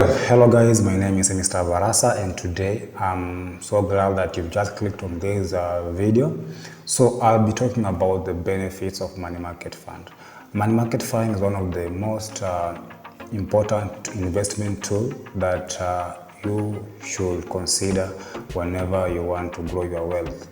Hello guys, my name is Mr. Barasa, and today I'm so glad that you've just clicked on this video. So I'll be talking about the benefits of money market fund. Money market fund is one of the most important investment tool that you should consider whenever you want to grow your wealth.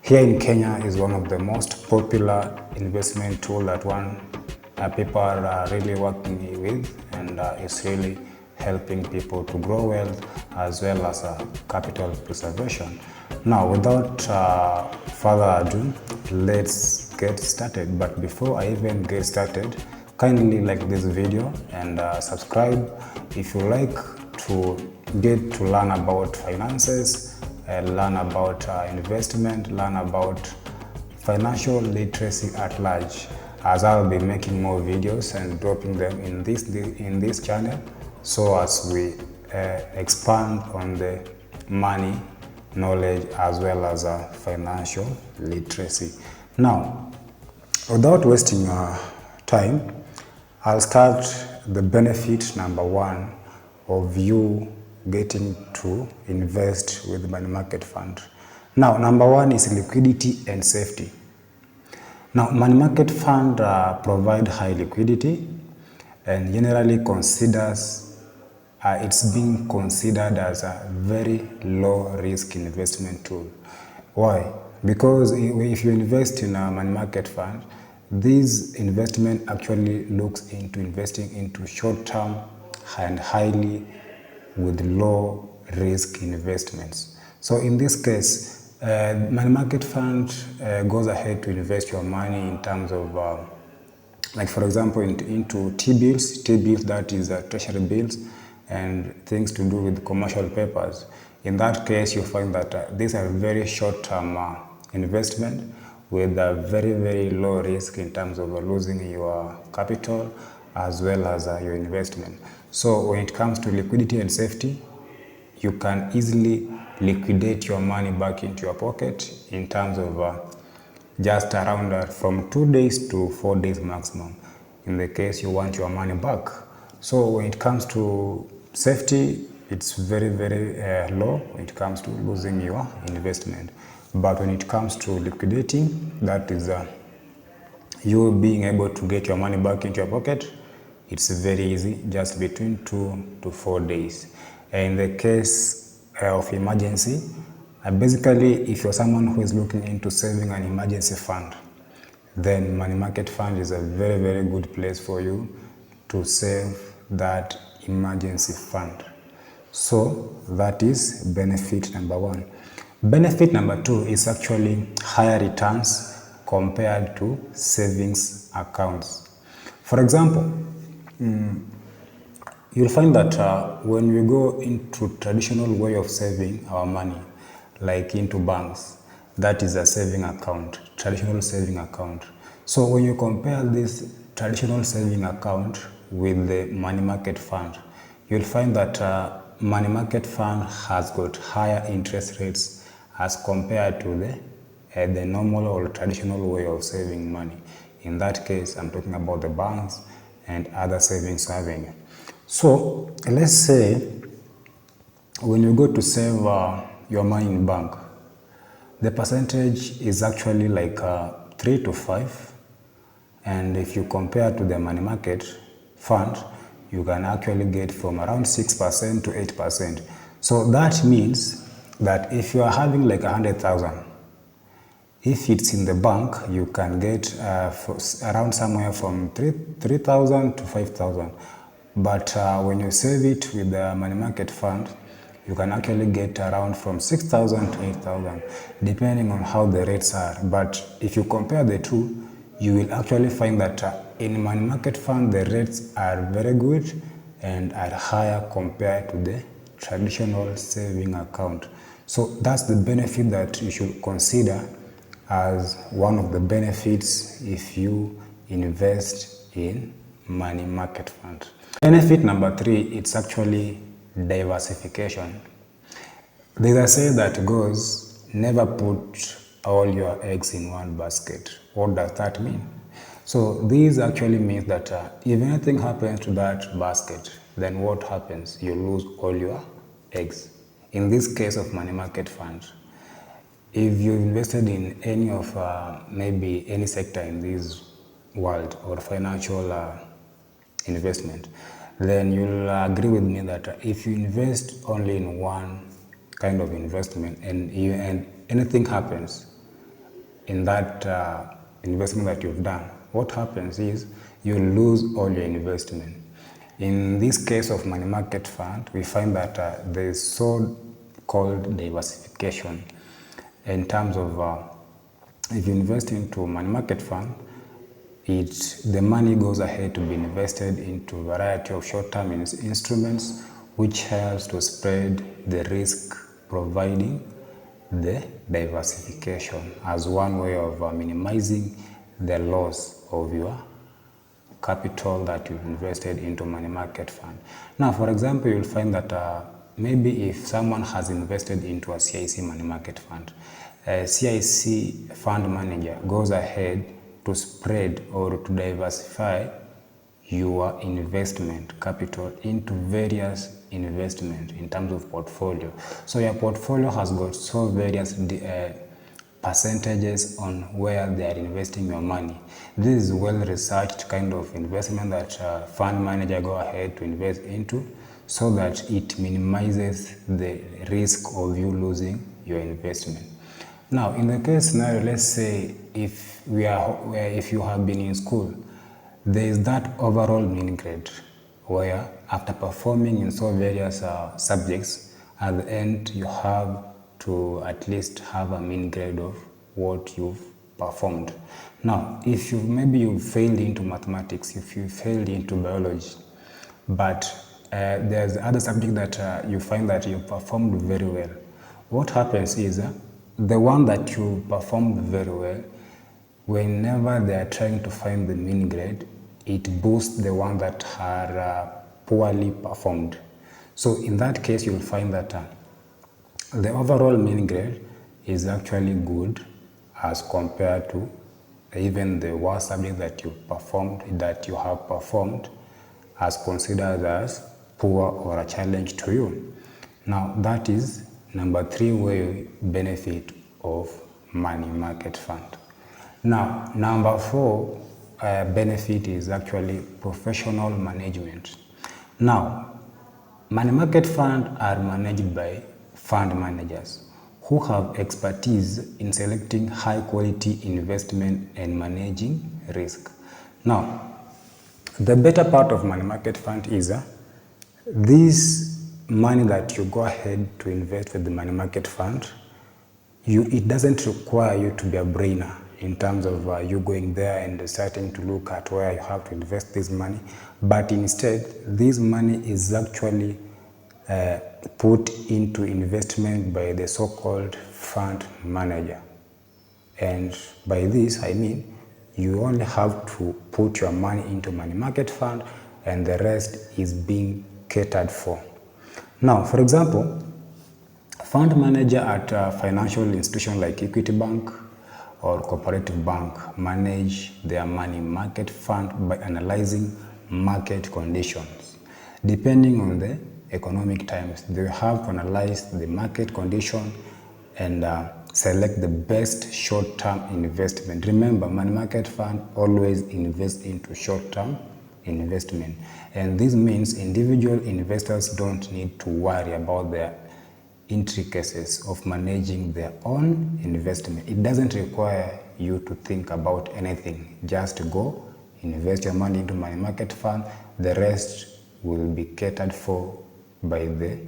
Here in Kenya is one of the most popular investment tool that people are really working with, and it's really helping people to grow wealth as well as capital preservation. Now, without further ado, let's get started. But before I even get started, kindly like this video and subscribe if you like to get to learn about finances, learn about investment, learn about financial literacy at large, as I'll be making more videos and dropping them in this channel, so as we expand on the money knowledge as well as financial literacy. Now, without wasting time, I'll start the benefit number one of you getting to invest with money market fund. Now, number one is liquidity and safety. Now, money market fund provide high liquidity and generally it's being considered as a very low risk investment tool. Why? Because if you invest in a money market fund, this investment actually looks into investing into short-term and highly with low risk investments. So in this case, money market fund goes ahead to invest your money in terms of like, for example, into T-bills, that is treasury bills, and things to do with commercial papers. In that case, you find that these are very short-term investment with a very, very low risk in terms of losing your capital as well as your investment. So when it comes to liquidity and safety, you can easily liquidate your money back into your pocket in terms of just around from 2 days to 4 days maximum, in the case you want your money back. So when it comes to safety, it's very, very low when it comes to losing your investment. But when it comes to liquidating, that is you being able to get your money back into your pocket, it's very easy, just between 2 to 4 days. In the case of emergency, basically, if you're someone who is looking into saving an emergency fund, then money market fund is a very, very good place for you to save that emergency fund. So that is benefit number one. Benefit number two is actually higher returns compared to savings accounts. For example, you'll find that when we go into traditional way of saving our money, like into banks, that is a saving account, traditional saving account. So when you compare this traditional saving account with the money market fund, you'll find that money market fund has got higher interest rates as compared to the normal or traditional way of saving money. In that case, I'm talking about the banks and other savings avenue. So let's say when you go to save your money in bank, the percentage is actually like 3 to 5, and if you compare to the money market fund, you can actually get from around 6% to 8%. So that means that if you are having like 100,000, if it's in the bank, you can get around somewhere from 3,000 to 5,000. But when you save it with the money market fund, you can actually get around from 6,000 to 8,000, depending on how the rates are. But if you compare the two, you will actually find that in money market fund, the rates are very good and are higher compared to the traditional saving account. So that's the benefit that you should consider as one of the benefits if you invest in money market fund. Benefit number three, it's actually diversification. There's a saying that goes, never put all your eggs in one basket. What does that mean? So this actually means that if anything happens to that basket, then what happens? You lose all your eggs. In this case of money market fund, if you invested in any of maybe any sector in this world or financial investment, then you'll agree with me that if you invest only in one kind of investment and anything happens in that investment that you've done, what happens is you lose all your investment. In this case of money market fund, we find that there is so-called diversification in terms of if you invest into money market fund, the money goes ahead to be invested into a variety of short-term instruments, which helps to spread the risk, providing the diversification as one way of minimizing the loss of your capital that you've invested into money market fund. Now, for example, you'll find that maybe if someone has invested into a CIC money market fund, a CIC fund manager goes ahead to spread or to diversify your investment capital into various investment in terms of portfolio. So your portfolio has got so various percentages on where they are investing your money. This is well-researched kind of investment that fund manager go ahead to invest into so that it minimizes the risk of you losing your investment. Now, in the case scenario, let's say if you have been in school, there is that overall mean grade where after performing in so various subjects, at the end you have to at least have a mean grade of what you've performed. Now, if maybe you failed into mathematics, if you failed into biology, but there's other subject that you find that you performed very well, what happens is the one that you performed very well, whenever they are trying to find the mean grade, it boosts the one that are poorly performed. So in that case, you'll find that the overall mean grade is actually good as compared to even the worst subject that you have performed as considered as poor or a challenge to you. Now, that is number 3 way benefit of money market fund. Now, number 4 benefit is actually professional management. Now, money market funds are managed by fund managers who have expertise in selecting high quality investment and managing risk. Now, the better part of money market fund is this money that you go ahead to invest with the money market fund, it doesn't require you to be a brainer in terms of you going there and starting to look at where you have to invest this money, but instead this money is actually put into investment by the so-called fund manager. And by this I mean you only have to put your money into money market fund and the rest is being catered for. Now, for example, fund manager at a financial institution like Equity Bank or Cooperative Bank manage their money market fund by analyzing market conditions. Depending on the economic times, they have to analyze the market condition and select the best short-term investment. Remember, money market fund always invest into short-term investment, and this means individual investors don't need to worry about their intricacies of managing their own investment. It doesn't require you to think about anything. Just go invest your money into money market fund. The rest will be catered for by the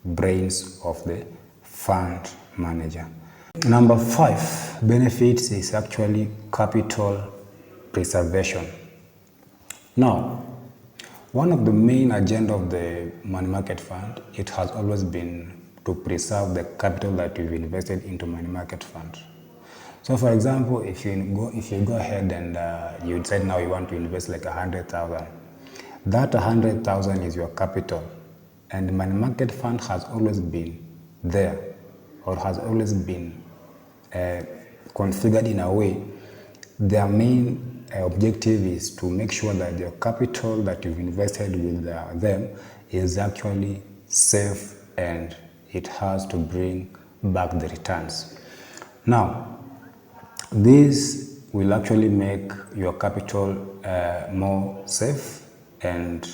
brains of the fund manager. Number 5 benefits is actually capital preservation. Now, one of the main agenda of the money market fund, it has always been to preserve the capital that you've invested into money market fund. So, for example, if you go ahead and you decide now you want to invest like 100,000, that 100,000 is your capital, and the money market fund has always been there or has always been configured in a way their main objective is to make sure that your capital that you've invested with them is actually safe and it has to bring back the returns. Now, this will actually make your capital more safe and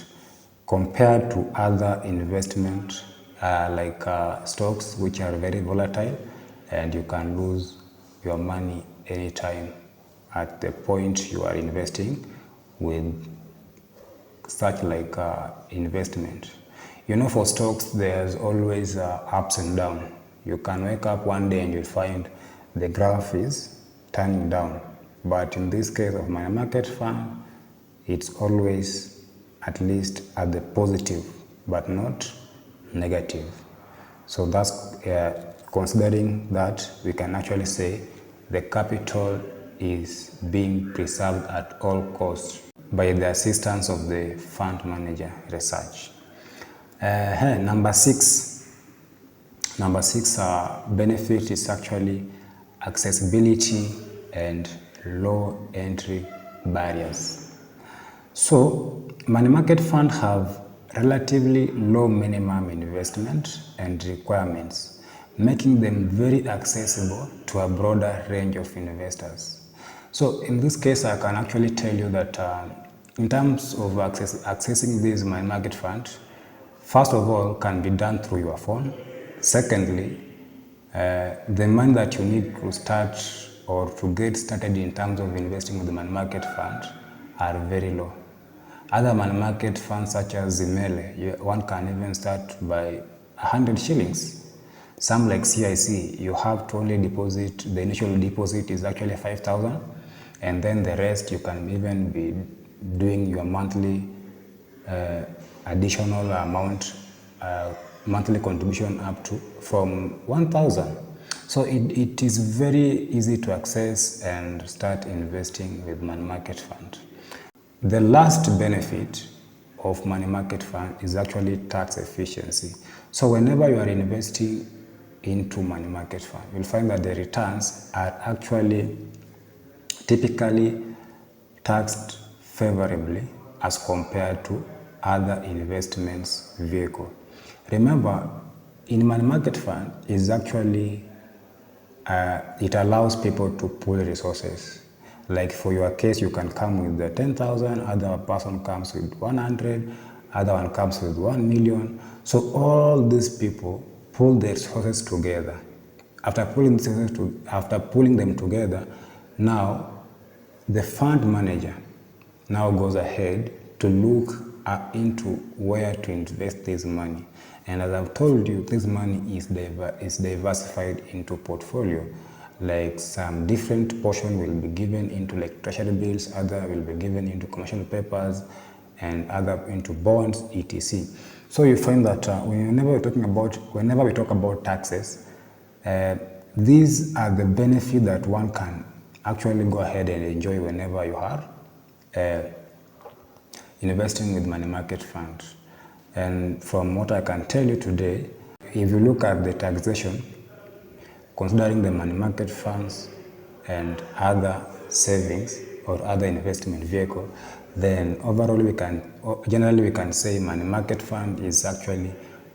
compared to other investment like stocks, which are very volatile and you can lose your money anytime at the point you are investing with such like investment. You know, for stocks, there's always ups and downs. You can wake up one day and you'll find the graph is turning down. But in this case of money market fund, it's always at least at the positive, but not negative. So that's considering that, we can actually say the capital is being preserved at all costs by the assistance of the fund manager research. Number six benefit is actually accessibility and low entry barriers. So money market funds have relatively low minimum investment and requirements, making them very accessible to a broader range of investors. So in this case, I can actually tell you that in terms of accessing this money market fund, first of all, can be done through your phone. Secondly, the money that you need to start or to get started in terms of investing with the money market fund are very low. Other money market funds such as Zimele, one can even start by 100 shillings. Some like CIC, you have to only deposit, the initial deposit is actually 5,000, and then the rest you can even be doing your monthly additional amount, monthly contribution up to from 1,000. So it is very easy to access and start investing with money market fund. The last benefit of money market fund is actually tax efficiency. So whenever you are investing into money market fund, you'll find that the returns are actually typically taxed favorably as compared to other investments vehicle. Remember, in money market fund is actually it allows people to pool resources. Like for your case, you can come with the 10,000, other person comes with 100, other one comes with 1 million. So all these people pull their resources together. After pulling them together, now the fund manager now goes ahead to look into where to invest this money. And as I've told you, this money is diversified into portfolio. Like some different portion will be given into like treasury bills, other will be given into commercial papers, and other into bonds, etc. So you find that whenever we talk about taxes, these are the benefits that one can actually go ahead and enjoy whenever you are investing with money market fund. And from what I can tell you today, if you look at the taxation, considering the money market funds and other savings or other investment vehicle, then overall generally we can say money market fund is actually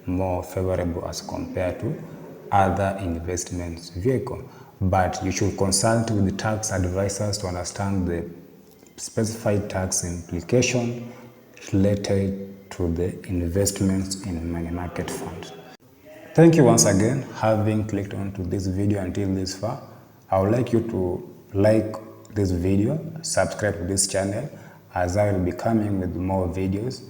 more favorable as compared to other investment vehicle. But you should consult with the tax advisors to understand the specified tax implication related to the investments in money market fund. Thank you once again having clicked onto this video until this far. I would like you to like this video, subscribe to this channel, as I will be coming with more videos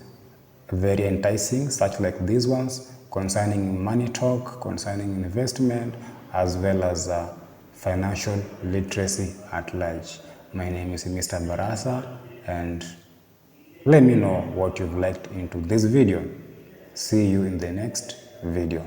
very enticing, such like these ones concerning money talk, concerning investment, as well as financial literacy at large. My name is Mr. Barasa, and let me know what you've liked into this video. See you in the next video.